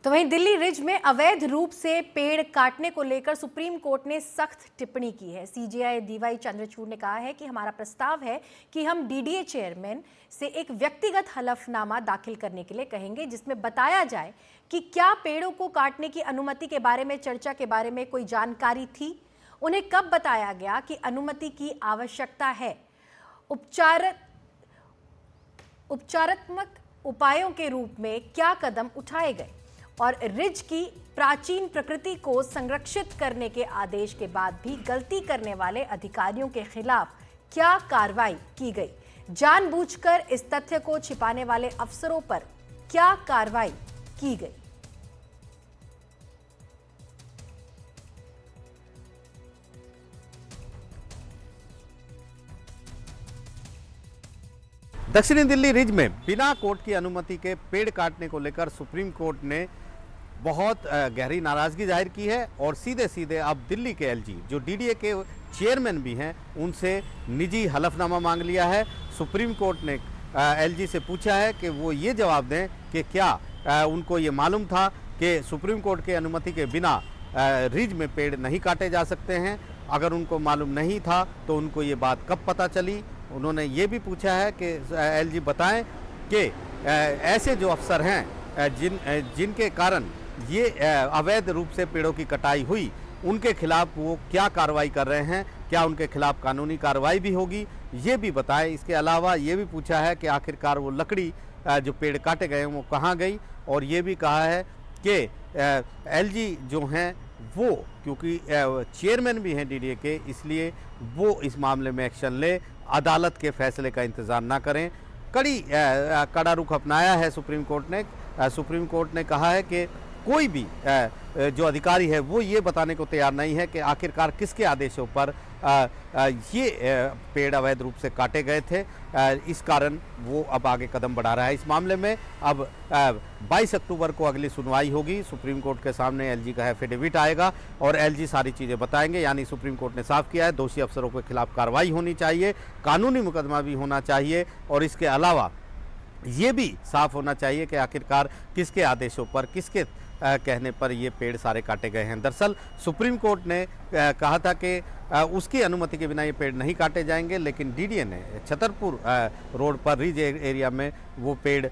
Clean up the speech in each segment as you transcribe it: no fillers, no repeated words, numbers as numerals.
तो वहीं दिल्ली रिज में अवैध रूप से पेड़ काटने को लेकर सुप्रीम कोर्ट ने सख्त टिप्पणी की है। सीजेआई डीवाई चंद्रचूड़ ने कहा है कि हमारा प्रस्ताव है कि हम डीडीए चेयरमैन से एक व्यक्तिगत हलफनामा दाखिल करने के लिए कहेंगे, जिसमें बताया जाए कि क्या पेड़ों को काटने की अनुमति के बारे में, चर्चा के बारे में कोई जानकारी थी, उन्हें कब बताया गया कि अनुमति की आवश्यकता है, उपचारात्मक उपायों के रूप में क्या कदम उठाए गए और रिज की प्राचीन प्रकृति को संरक्षित करने के आदेश के बाद भी गलती करने वाले अधिकारियों के खिलाफ क्या कार्रवाई की गई, जानबूझकर इस तथ्य को छिपाने वाले अफसरों पर क्या कार्रवाई की गई। दक्षिणी दिल्ली रिज में बिना कोर्ट की अनुमति के पेड़ काटने को लेकर सुप्रीम कोर्ट ने बहुत गहरी नाराजगी जाहिर की है और सीधे सीधे अब दिल्ली के एलजी जो डीडीए के चेयरमैन भी हैं उनसे निजी हलफनामा मांग लिया है। सुप्रीम कोर्ट ने एलजी से पूछा है कि वो ये जवाब दें कि क्या उनको ये मालूम था कि सुप्रीम कोर्ट के अनुमति के बिना रिज में पेड़ नहीं काटे जा सकते हैं। अगर उनको मालूम नहीं था तो उनको ये बात कब पता चली। उन्होंने ये भी पूछा है कि एलजी बताएं कि ऐसे जो अफसर हैं जिनके कारण ये अवैध रूप से पेड़ों की कटाई हुई, उनके खिलाफ वो क्या कार्रवाई कर रहे हैं, क्या उनके खिलाफ कानूनी कार्रवाई भी होगी, ये भी बताएं। इसके अलावा ये भी पूछा है कि आखिरकार वो लकड़ी जो पेड़ काटे गए वो कहाँ गई, और ये भी कहा है कि एलजी जो हैं वो क्योंकि चेयरमैन भी हैं डीडीए के, इसलिए वो इस मामले में एक्शन ले, अदालत के फैसले का इंतज़ार ना करें। कड़ा रुख अपनाया है सुप्रीम कोर्ट ने। सुप्रीम कोर्ट ने कहा है कि कोई भी जो अधिकारी है वो ये बताने को तैयार नहीं है कि आखिरकार किसके आदेशों पर ये पेड़ अवैध रूप से काटे गए थे। इस कारण वो अब आगे कदम बढ़ा रहा है इस मामले में। अब 22 अक्टूबर को अगली सुनवाई होगी। सुप्रीम कोर्ट के सामने एलजी का एफिडेविट आएगा और एलजी सारी चीज़ें बताएंगे। यानी सुप्रीम कोर्ट ने साफ किया है दोषी अफसरों के खिलाफ कार्रवाई होनी चाहिए, कानूनी मुकदमा भी होना चाहिए, और इसके अलावा ये भी साफ होना चाहिए कि आखिरकार किसके आदेशों पर, किसके कहने पर ये पेड़ सारे काटे गए हैं। दरअसल सुप्रीम कोर्ट ने कहा था कि उसकी अनुमति के बिना ये पेड़ नहीं काटे जाएंगे, लेकिन डीडीए ने छतरपुर रोड पर रिज एरिया में वो पेड़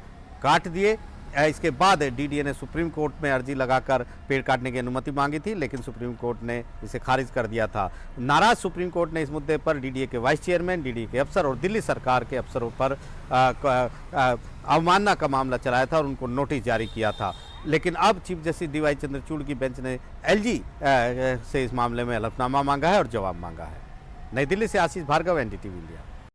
काट दिए। इसके बाद डीडीए ने सुप्रीम कोर्ट में अर्जी लगाकर पेड़ काटने की अनुमति मांगी थी, लेकिन सुप्रीम कोर्ट ने इसे खारिज कर दिया था। नाराज सुप्रीम कोर्ट ने इस मुद्दे पर डीडीए के वाइस चेयरमैन, डीडीए के अफसर और दिल्ली सरकार के अफसरों पर अवमानना का मामला चलाया था और उनको नोटिस जारी किया था। लेकिन अब चीफ जस्टिस डीवाई चंद्रचूड़ की बेंच ने एलजी से इस मामले में हलफनामा मांगा है और जवाब मांगा है। नई दिल्ली से आशीष भार्गव, एनडीटीवी इंडिया।